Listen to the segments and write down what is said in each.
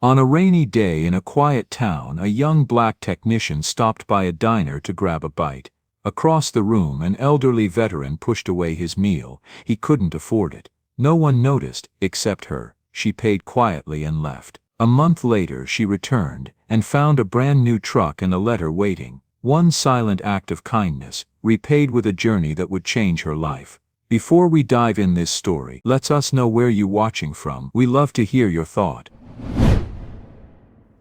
On a rainy day in a quiet town, a young black technician stopped by a diner to grab a bite. Across the room, an elderly veteran pushed away his meal. He couldn't afford it. No one noticed, except her. She paid quietly and left. A month later, she returned and found a brand new truck and a letter waiting. One silent act of kindness, repaid with a journey that would change her life. Before we dive in this story, let us know where you watching from. We love to hear your thought.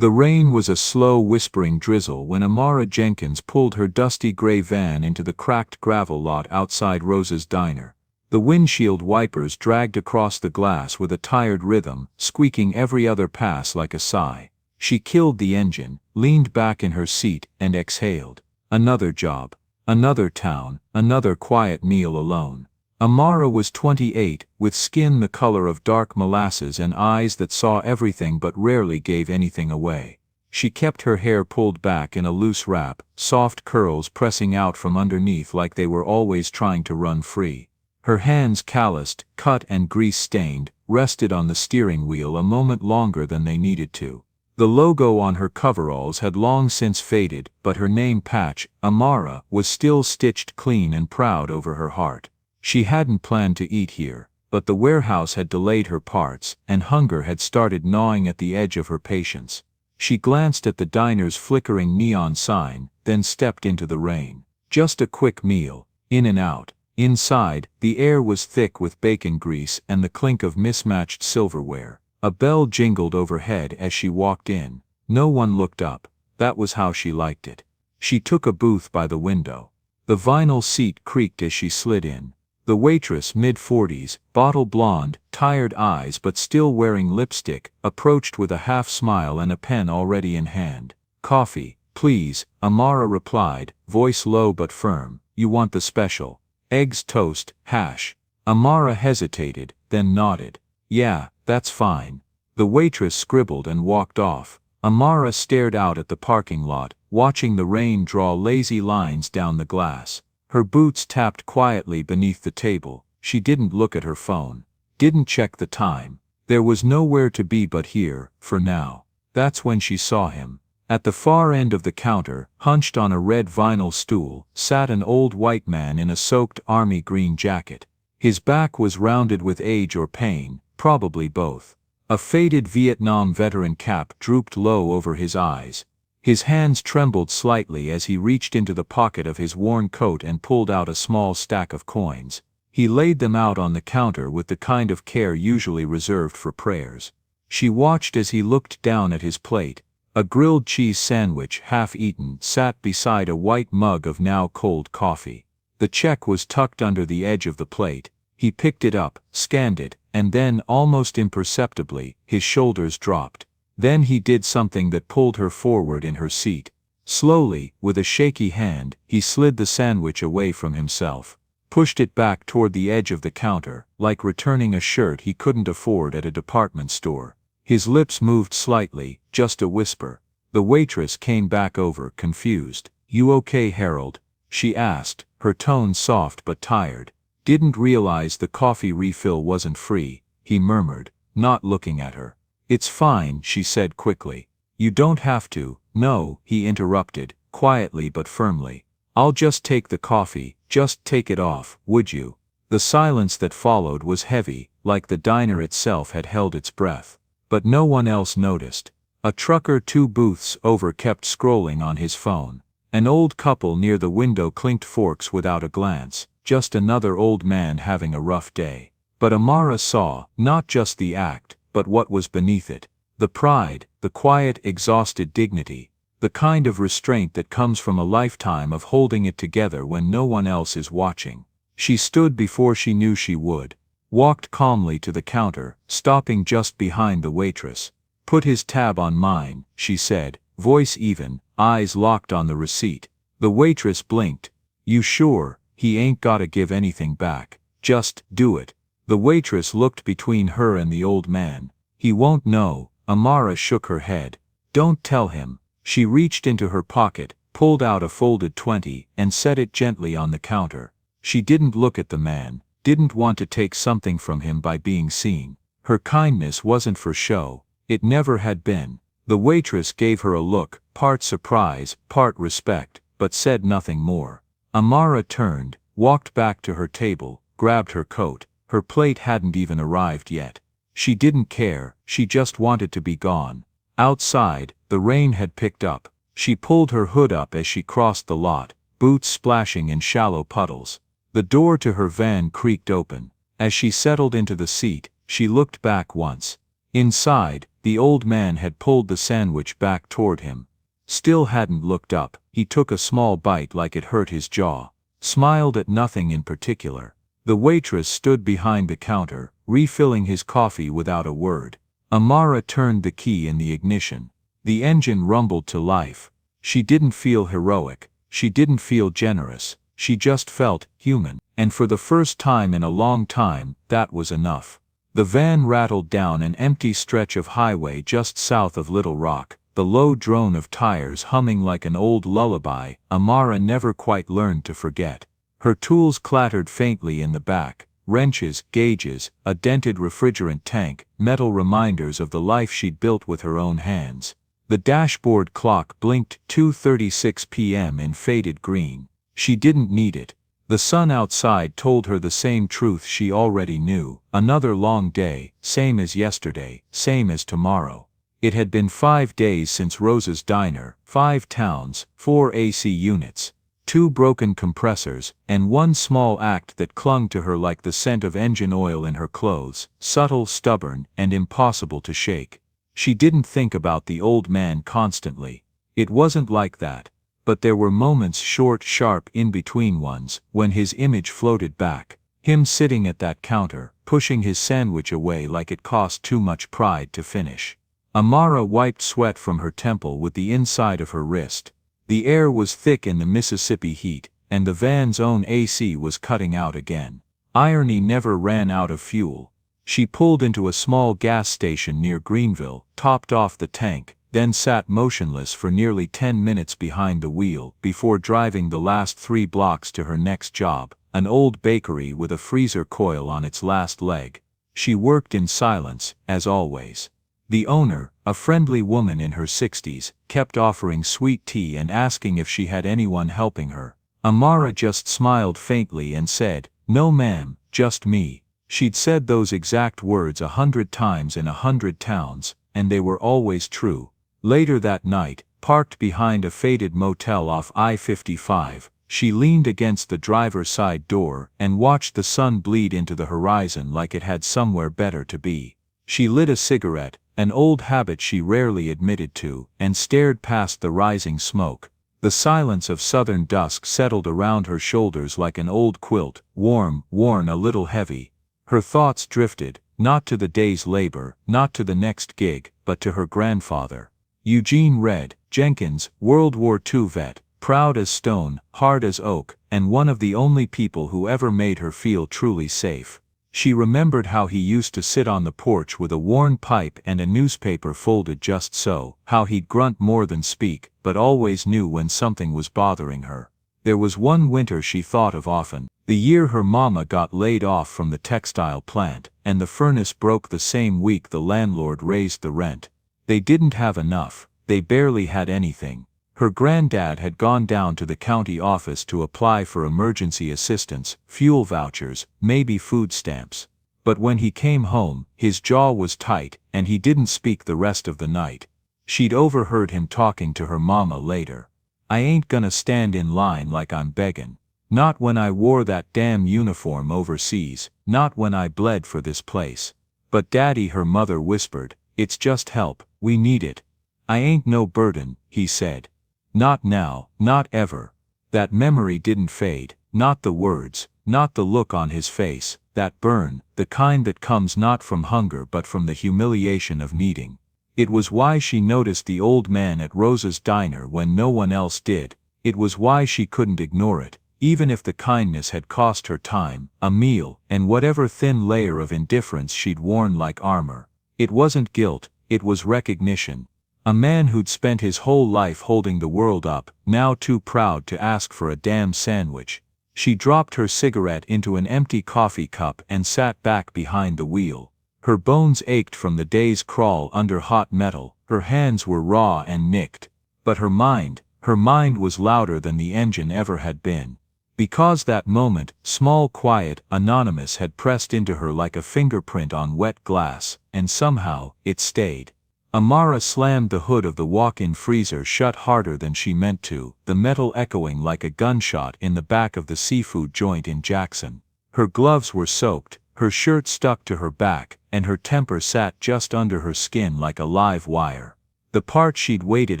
The rain was a slow whispering drizzle when Amara Jenkins pulled her dusty gray van into the cracked gravel lot outside Rose's diner. The windshield wipers dragged across the glass with a tired rhythm, squeaking every other pass like a sigh. She killed the engine, leaned back in her seat, and exhaled. Another job, another town, another quiet meal alone. Amara was 28, with skin the color of dark molasses and eyes that saw everything but rarely gave anything away. She kept her hair pulled back in a loose wrap, soft curls pressing out from underneath like they were always trying to run free. Her hands, calloused, cut and grease-stained, rested on the steering wheel a moment longer than they needed to. The logo on her coveralls had long since faded, but her name patch, Amara, was still stitched clean and proud over her heart. She hadn't planned to eat here, but the warehouse had delayed her parts, and hunger had started gnawing at the edge of her patience. She glanced at the diner's flickering neon sign, then stepped into the rain. Just a quick meal, in and out. Inside, the air was thick with bacon grease and the clink of mismatched silverware. A bell jingled overhead as she walked in. No one looked up. That was how she liked it. She took a booth by the window. The vinyl seat creaked as she slid in. The waitress, mid-40s, bottle blonde, tired eyes but still wearing lipstick, approached with a half-smile and a pen already in hand. "Coffee, please," Amara replied, voice low but firm. "You want the special? Eggs, toast, hash?" Amara hesitated, then nodded. "Yeah, that's fine." The waitress scribbled and walked off. Amara stared out at the parking lot, watching the rain draw lazy lines down the glass. Her boots tapped quietly beneath the table. She didn't look at her phone. Didn't check the time. There was nowhere to be but here, for now. That's when she saw him. At the far end of the counter, hunched on a red vinyl stool, sat an old white man in a soaked army green jacket. His back was rounded with age or pain, probably both. A faded Vietnam veteran cap drooped low over his eyes. His hands trembled slightly as he reached into the pocket of his worn coat and pulled out a small stack of coins. He laid them out on the counter with the kind of care usually reserved for prayers. She watched as he looked down at his plate. A grilled cheese sandwich, half eaten, sat beside a white mug of now cold coffee. The check was tucked under the edge of the plate. He picked it up, scanned it, and then, almost imperceptibly, his shoulders dropped. Then he did something that pulled her forward in her seat. Slowly, with a shaky hand, he slid the sandwich away from himself, pushed it back toward the edge of the counter, like returning a shirt he couldn't afford at a department store. His lips moved slightly, just a whisper. The waitress came back over, confused. "You okay, Harold?" she asked, her tone soft but tired. "Didn't realize the coffee refill wasn't free," he murmured, not looking at her. "It's fine," she said quickly. "You don't have to." "No," he interrupted, quietly but firmly. "I'll just take the coffee, just take it off, would you?" The silence that followed was heavy, like the diner itself had held its breath. But no one else noticed. A trucker 2 booths over kept scrolling on his phone. An old couple near the window clinked forks without a glance, just another old man having a rough day. But Amara saw, not just the act, but what was beneath it. The pride, the quiet, exhausted dignity, the kind of restraint that comes from a lifetime of holding it together when no one else is watching. She stood before she knew she would. Walked calmly to the counter, stopping just behind the waitress. "Put his tab on mine," she said, voice even, eyes locked on the receipt. The waitress blinked. "You sure? He ain't gotta give anything back. Just do it." The waitress looked between her and the old man. "He won't know." Amara shook her head. "Don't tell him." She reached into her pocket, pulled out a folded 20, and set it gently on the counter. She didn't look at the man, didn't want to take something from him by being seen. Her kindness wasn't for show. It never had been. The waitress gave her a look, part surprise, part respect, but said nothing more. Amara turned, walked back to her table, grabbed her coat. Her plate hadn't even arrived yet. She didn't care, she just wanted to be gone. Outside, the rain had picked up. She pulled her hood up as she crossed the lot, boots splashing in shallow puddles. The door to her van creaked open. As she settled into the seat, she looked back once. Inside, the old man had pulled the sandwich back toward him. Still hadn't looked up. He took a small bite like it hurt his jaw. Smiled at nothing in particular. The waitress stood behind the counter, refilling his coffee without a word. Amara turned the key in the ignition. The engine rumbled to life. She didn't feel heroic. She didn't feel generous. She just felt human. And for the first time in a long time, that was enough. The van rattled down an empty stretch of highway just south of Little Rock, the low drone of tires humming like an old lullaby Amara never quite learned to forget. Her tools clattered faintly in the back, wrenches, gauges, a dented refrigerant tank, metal reminders of the life she'd built with her own hands. The dashboard clock blinked 2:36 p.m. in faded green. She didn't need it. The sun outside told her the same truth she already knew. Another long day, same as yesterday, same as tomorrow. It had been 5 days since Rose's diner, 5 towns, 4 AC units, 2 broken compressors, and one small act that clung to her like the scent of engine oil in her clothes, subtle, stubborn, and impossible to shake. She didn't think about the old man constantly. It wasn't like that. But there were moments, short, sharp, in-between ones, when his image floated back. Him sitting at that counter, pushing his sandwich away like it cost too much pride to finish. Amara wiped sweat from her temple with the inside of her wrist. The air was thick in the Mississippi heat, and the van's own AC was cutting out again. Irony never ran out of fuel. She pulled into a small gas station near Greenville, topped off the tank, then sat motionless for nearly 10 minutes behind the wheel before driving the last 3 blocks to her next job, an old bakery with a freezer coil on its last leg. She worked in silence, as always. The owner, a friendly woman in her 60s, kept offering sweet tea and asking if she had anyone helping her. Amara just smiled faintly and said, "No ma'am, just me." She'd said those exact words 100 times in 100 towns, and they were always true. Later that night, parked behind a faded motel off I-55, she leaned against the driver's side door and watched the sun bleed into the horizon like it had somewhere better to be. She lit a cigarette, an old habit she rarely admitted to, and stared past the rising smoke. The silence of southern dusk settled around her shoulders like an old quilt, warm, worn, a little heavy. Her thoughts drifted, not to the day's labor, not to the next gig, but to her grandfather. Eugene Red Jenkins, World War II vet, proud as stone, hard as oak, and one of the only people who ever made her feel truly safe. She remembered how he used to sit on the porch with a worn pipe and a newspaper folded just so, how he'd grunt more than speak, but always knew when something was bothering her. There was one winter she thought of often, the year her mama got laid off from the textile plant, and the furnace broke the same week the landlord raised the rent. They didn't have enough, they barely had anything. Her granddad had gone down to the county office to apply for emergency assistance, fuel vouchers, maybe food stamps. But when he came home, his jaw was tight, and he didn't speak the rest of the night. She'd overheard him talking to her mama later. "I ain't gonna stand in line like I'm beggin'. Not when I wore that damn uniform overseas, not when I bled for this place." "But Daddy," her mother whispered, "it's just help, we need it." "I ain't no burden," he said. "Not now, not ever." That memory didn't fade, not the words, not the look on his face, that burn, the kind that comes not from hunger but from the humiliation of needing. It was why she noticed the old man at Rose's diner when no one else did. It was why she couldn't ignore it, even if the kindness had cost her time, a meal, and whatever thin layer of indifference she'd worn like armor. It wasn't guilt, it was recognition. A man who'd spent his whole life holding the world up, now too proud to ask for a damn sandwich. She dropped her cigarette into an empty coffee cup and sat back behind the wheel. Her bones ached from the day's crawl under hot metal, her hands were raw and nicked. But her mind was louder than the engine ever had been. Because that moment, small, quiet, anonymous, had pressed into her like a fingerprint on wet glass, and somehow, it stayed. Amara slammed the hood of the walk-in freezer shut harder than she meant to, the metal echoing like a gunshot in the back of the seafood joint in Jackson. Her gloves were soaked, her shirt stuck to her back, and her temper sat just under her skin like a live wire. The part she'd waited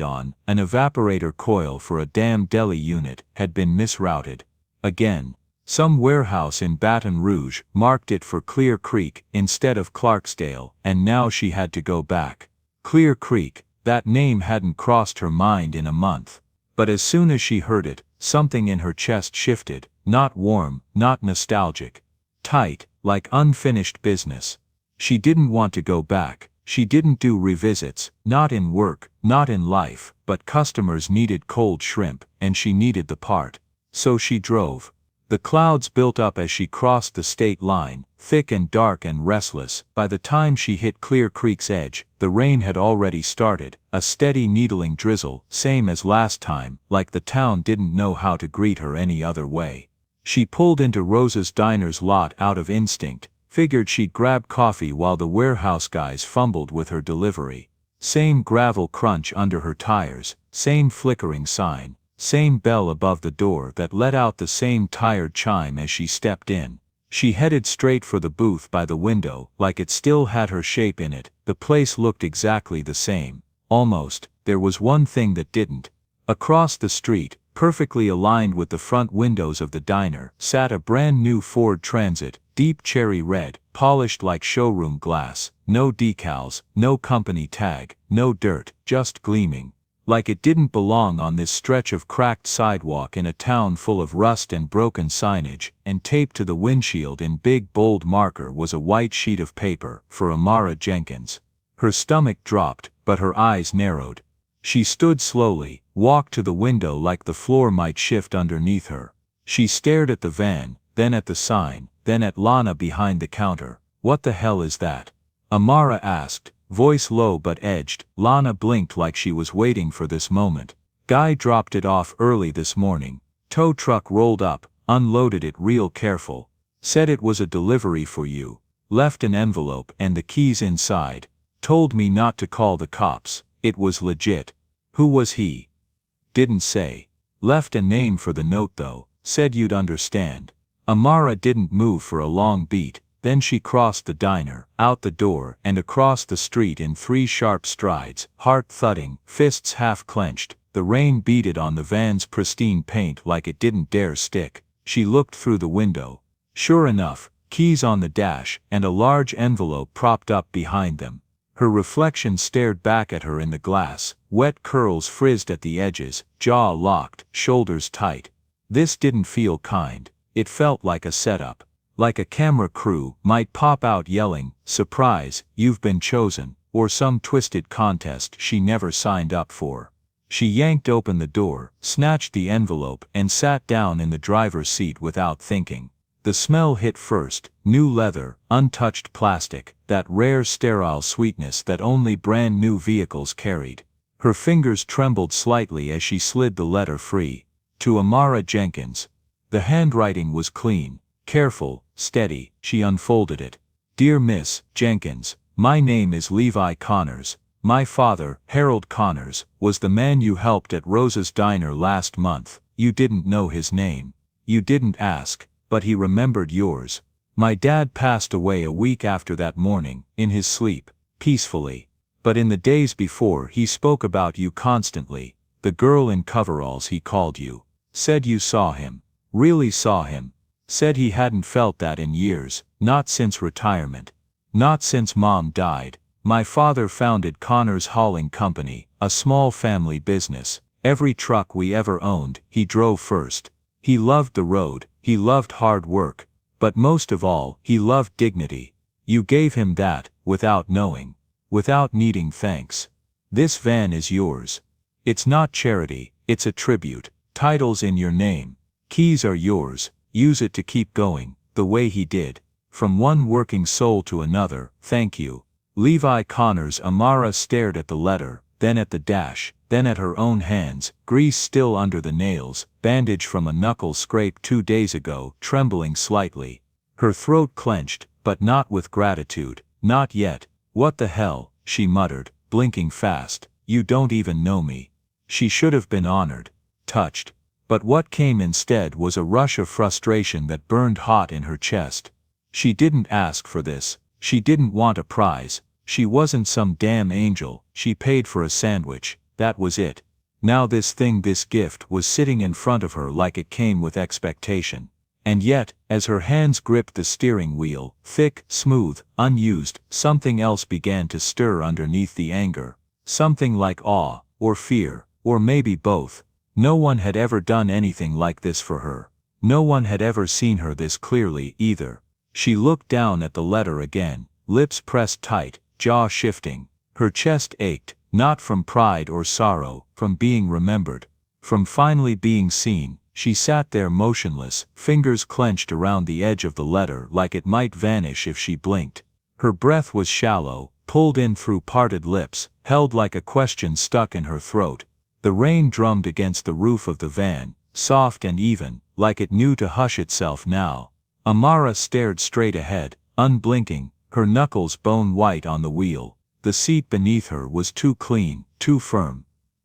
on, an evaporator coil for a damn deli unit, had been misrouted. Again. Some warehouse in Baton Rouge marked it for Clear Creek instead of Clarksdale, and now she had to go back. Clear Creek, that name hadn't crossed her mind in a month. But as soon as she heard it, something in her chest shifted, not warm, not nostalgic. Tight, like unfinished business. She didn't want to go back. She didn't do revisits, not in work, not in life, but customers needed cold shrimp, and she needed the part. So she drove. The clouds built up as she crossed the state line, thick and dark and restless. By the time she hit Clear Creek's edge, the rain had already started, a steady needling drizzle, same as last time, like the town didn't know how to greet her any other way. She pulled into Rose's Diner's lot out of instinct, figured she'd grab coffee while the warehouse guys fumbled with her delivery. Same gravel crunch under her tires, same flickering sign, same bell above the door that let out the same tired chime as she stepped in. She headed straight for the booth by the window, like it still had her shape in it. The place looked exactly the same. Almost. There was one thing that didn't. Across the street, perfectly aligned with the front windows of the diner, sat a brand new Ford Transit, deep cherry red, polished like showroom glass, no decals, no company tag, no dirt, just gleaming. Like it didn't belong on this stretch of cracked sidewalk in a town full of rust and broken signage, and taped to the windshield in big bold marker was a white sheet of paper, for Amara Jenkins. Her stomach dropped, but her eyes narrowed. She stood slowly, walked to the window like the floor might shift underneath her. She stared at the van, then at the sign, then at Lana behind the counter. "What the hell is that?" Amara asked, voice low but edged. Lana blinked like she was waiting for this moment. "Guy dropped it off early this morning. Tow truck rolled up, unloaded it real careful. Said it was a delivery for you. Left an envelope and the keys inside. Told me not to call the cops. It was legit." "Who was he?" "Didn't say. Left a name for the note though. Said you'd understand." Amara didn't move for a long beat. Then she crossed the diner, out the door, and across the street in 3 sharp strides, heart thudding, fists half clenched. The rain beaded on the van's pristine paint like it didn't dare stick. She looked through the window. Sure enough, keys on the dash, and a large envelope propped up behind them. Her reflection stared back at her in the glass, wet curls frizzed at the edges, jaw locked, shoulders tight. This didn't feel kind. It felt like a setup. Like a camera crew might pop out yelling, "Surprise, you've been chosen," or some twisted contest she never signed up for. She yanked open the door, snatched the envelope, and sat down in the driver's seat without thinking. The smell hit first, new leather, untouched plastic, that rare sterile sweetness that only brand new vehicles carried. Her fingers trembled slightly as she slid the letter free. To Amara Jenkins. The handwriting was clean, careful, steady. She unfolded it. "Dear Miss Jenkins, my name is Levi Connors. My father, Harold Connors, was the man you helped at Rose's Diner last month. You didn't know his name. You didn't ask, but he remembered yours. My dad passed away a week after that morning, in his sleep, peacefully. But in the days before he spoke about you constantly. The girl in coveralls he called you. Said you saw him. Really saw him. Said he hadn't felt that in years, not since retirement. Not since Mom died. My father founded Connors Hauling Company, a small family business. Every truck we ever owned, he drove first. He loved the road, he loved hard work. But most of all, he loved dignity. You gave him that, without knowing. Without needing thanks. This van is yours. It's not charity, it's a tribute. Title's in your name. Keys are yours. Use it to keep going, the way he did. From one working soul to another, thank you. Levi Connors. Amara stared at the letter, then at the dash, then at her own hands, grease still under the nails, bandage from a knuckle scraped 2 days ago, trembling slightly. Her throat clenched, but not with gratitude. Not yet. What the hell, she muttered, blinking fast. You don't even know me. She should have been honored, touched. But what came instead was a rush of frustration that burned hot in her chest. She didn't ask for this. She didn't want a prize. She wasn't some damn angel. She paid for a sandwich. That was it. Now this thing, this gift, was sitting in front of her like it came with expectation. And yet, as her hands gripped the steering wheel, thick, smooth, unused, something else began to stir underneath the anger. Something like awe, or fear, or maybe both. No one had ever done anything like this for her. No one had ever seen her this clearly, either. She looked down at the letter again, lips pressed tight, jaw shifting. Her chest ached, not from pride or sorrow, from being remembered. From finally being seen. She sat there motionless, fingers clenched around the edge of the letter like it might vanish if she blinked. Her breath was shallow, pulled in through parted lips, held like a question stuck in her throat. The rain drummed against the roof of the van, soft and even, like it knew to hush itself now. Amara stared straight ahead, unblinking, her knuckles bone white on the wheel. The seat beneath her was too clean, too firm.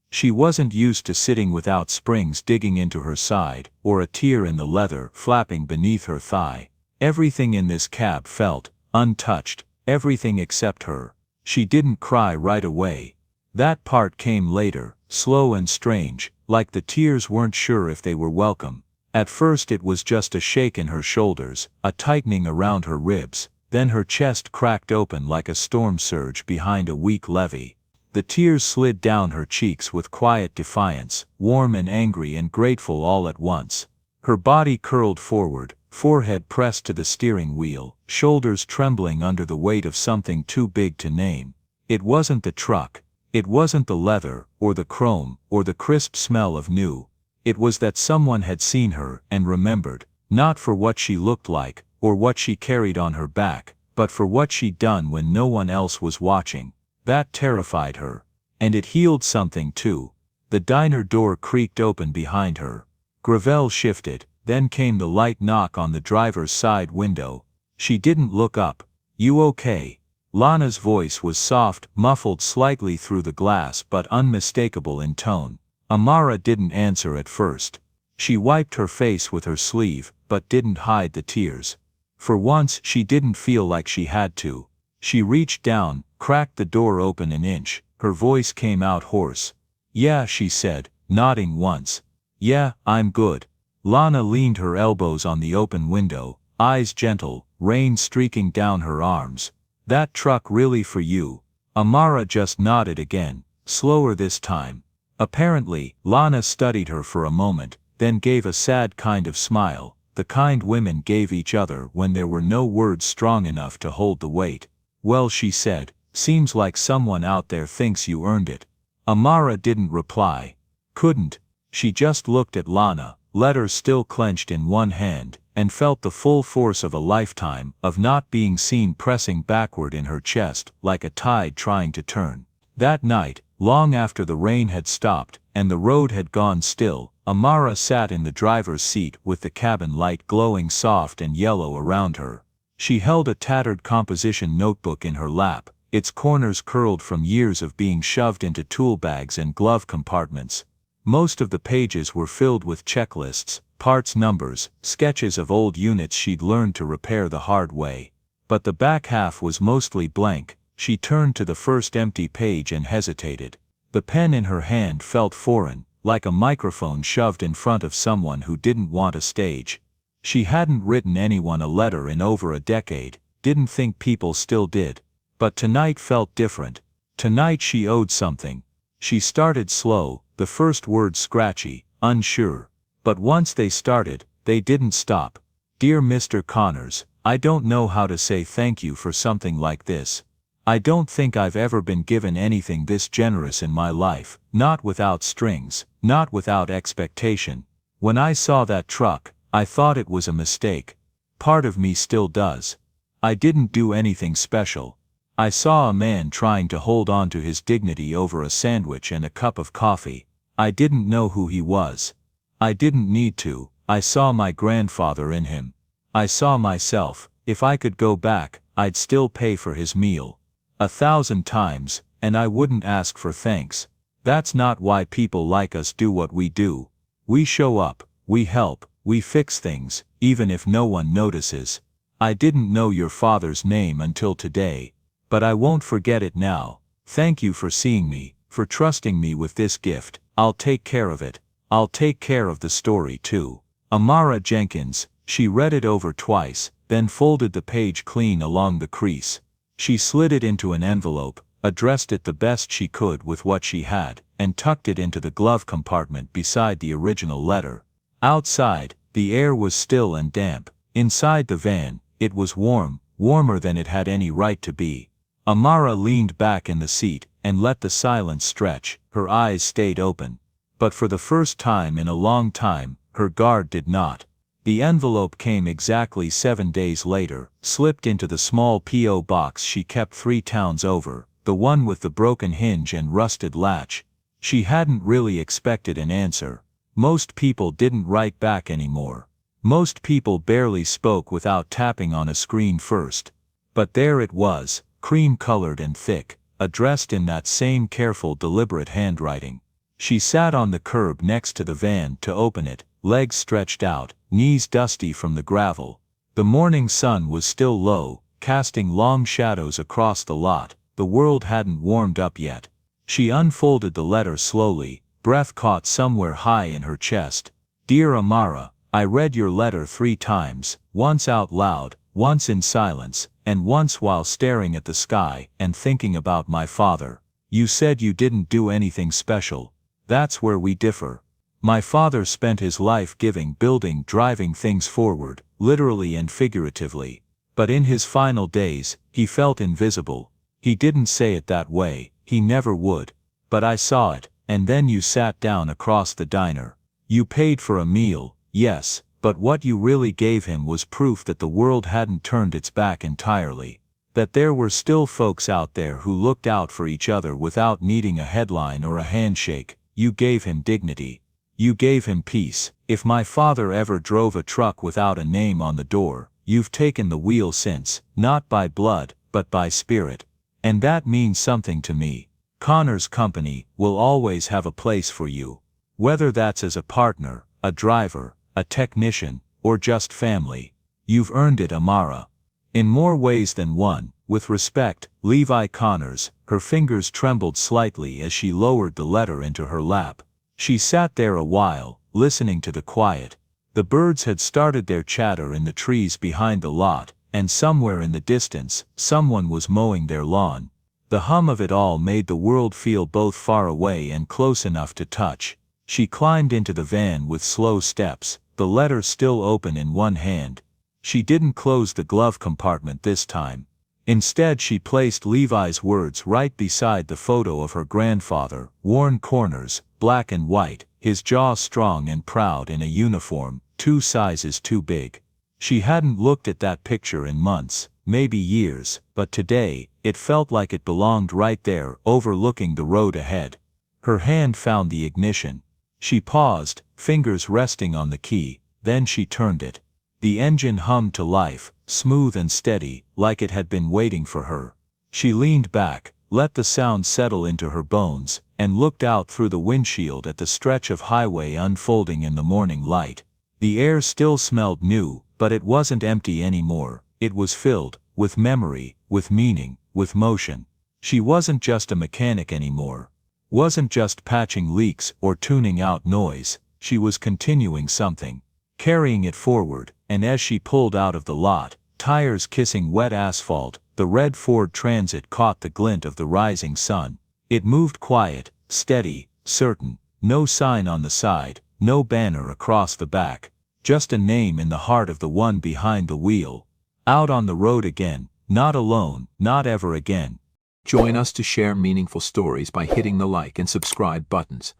She wasn't used to sitting without springs digging into her side, or a tear in the leather flapping beneath her thigh. Everything in this cab felt untouched, everything except her. She didn't cry right away. That part came later, slow and strange, like the tears weren't sure if they were welcome. At first it was just a shake in her shoulders, a tightening around her ribs, then her chest cracked open like a storm surge behind a weak levee. The tears slid down her cheeks with quiet defiance, warm and angry and grateful all at once. Her body curled forward, forehead pressed to the steering wheel, shoulders trembling under the weight of something too big to name. It wasn't the truck. It wasn't the leather, or the chrome, or the crisp smell of new. It was that someone had seen her and remembered, not for what she looked like, or what she carried on her back, but for what she'd done when no one else was watching. That terrified her. And it healed something too. The diner door creaked open behind her. Gravel shifted, then came the light knock on the driver's side window. She didn't look up. You okay? Lana's voice was soft, muffled slightly through the glass but unmistakable in tone. Amara didn't answer at first. She wiped her face with her sleeve, but didn't hide the tears. For once she didn't feel like she had to. She reached down, cracked the door open an inch. Her voice came out hoarse. Yeah, she said, nodding once. Yeah, I'm good. Lana leaned her elbows on the open window, eyes gentle, rain streaking down her arms. That truck really for you? Amara just nodded again, slower this time. Apparently, Lana studied her for a moment, then gave a sad kind of smile, the kind women gave each other when there were no words strong enough to hold the weight. Well, she said, seems like someone out there thinks you earned it. Amara didn't reply. Couldn't. She just looked at Lana, letter still clenched in one hand, and felt the full force of a lifetime of not being seen pressing backward in her chest like a tide trying to turn. That night, long after the rain had stopped and the road had gone still, Amara sat in the driver's seat with the cabin light glowing soft and yellow around her. She held a tattered composition notebook in her lap, its corners curled from years of being shoved into tool bags and glove compartments. Most of the pages were filled with checklists, parts numbers, sketches of old units she'd learned to repair the hard way. But the back half was mostly blank. She turned to the first empty page and hesitated. The pen in her hand felt foreign, like a microphone shoved in front of someone who didn't want a stage. She hadn't written anyone a letter in over a decade, didn't think people still did. But tonight felt different. Tonight she owed something. She started slow, the first words scratchy, unsure. But once they started, they didn't stop. Dear Mr. Connors, I don't know how to say thank you for something like this. I don't think I've ever been given anything this generous in my life, not without strings, not without expectation. When I saw that truck, I thought it was a mistake. Part of me still does. I didn't do anything special. I saw a man trying to hold on to his dignity over a sandwich and a cup of coffee. I didn't know who he was. I didn't need to. I saw my grandfather in him. I saw myself. If I could go back, I'd still pay for his meal. 1,000 times, and I wouldn't ask for thanks. That's not why people like us do what we do. We show up, we help, we fix things, even if no one notices. I didn't know your father's name until today. But I won't forget it now. Thank you for seeing me, for trusting me with this gift. I'll take care of it. I'll take care of the story too. Amara Jenkins. She read it over twice, then folded the page clean along the crease. She slid it into an envelope, addressed it the best she could with what she had, and tucked it into the glove compartment beside the original letter. Outside, the air was still and damp. Inside the van, it was warm, warmer than it had any right to be. Amara leaned back in the seat and let the silence stretch. Her eyes stayed open. But for the first time in a long time, her guard did not. The envelope came exactly 7 days later, slipped into the small P.O. box she kept 3 towns over, the one with the broken hinge and rusted latch. She hadn't really expected an answer. Most people didn't write back anymore. Most people barely spoke without tapping on a screen first. But there it was, cream-colored and thick, addressed in that same careful, deliberate handwriting. She sat on the curb next to the van to open it, legs stretched out, knees dusty from the gravel. The morning sun was still low, casting long shadows across the lot. The world hadn't warmed up yet. She unfolded the letter slowly, breath caught somewhere high in her chest. Dear Amara, I read your letter 3 times, once out loud, once in silence, and once while staring at the sky and thinking about my father. You said you didn't do anything special. That's where we differ. My father spent his life giving, building, driving things forward, literally and figuratively. But in his final days, he felt invisible. He didn't say it that way, he never would. But I saw it, and then you sat down across the diner. You paid for a meal, yes, but what you really gave him was proof that the world hadn't turned its back entirely. That there were still folks out there who looked out for each other without needing a headline or a handshake. You gave him dignity. You gave him peace. If my father ever drove a truck without a name on the door, you've taken the wheel since, not by blood, but by spirit. And that means something to me. Connor's Company will always have a place for you. Whether that's as a partner, a driver, a technician, or just family. You've earned it, Amara. In more ways than one. With respect, Levi Connors. Her fingers trembled slightly as she lowered the letter into her lap. She sat there a while, listening to the quiet. The birds had started their chatter in the trees behind the lot, and somewhere in the distance, someone was mowing their lawn. The hum of it all made the world feel both far away and close enough to touch. She climbed into the van with slow steps, the letter still open in one hand. She didn't close the glove compartment this time. Instead, she placed Levi's words right beside the photo of her grandfather, worn corners, black and white, his jaw strong and proud in a uniform, 2 sizes too big. She hadn't looked at that picture in months, maybe years, but today, it felt like it belonged right there, overlooking the road ahead. Her hand found the ignition. She paused, fingers resting on the key, then she turned it. The engine hummed to life, smooth and steady, like it had been waiting for her. She leaned back, let the sound settle into her bones, and looked out through the windshield at the stretch of highway unfolding in the morning light. The air still smelled new, but it wasn't empty anymore. It was filled, with memory, with meaning, with motion. She wasn't just a mechanic anymore. Wasn't just patching leaks or tuning out noise. She was continuing something. Carrying it forward, and as she pulled out of the lot, tires kissing wet asphalt, the red Ford Transit caught the glint of the rising sun. It moved quiet, steady, certain, no sign on the side, no banner across the back, just a name in the heart of the one behind the wheel. Out on the road again, not alone, not ever again. Join us to share meaningful stories by hitting the like and subscribe buttons.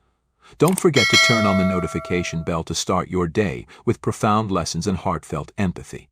Don't forget to turn on the notification bell to start your day with profound lessons and heartfelt empathy.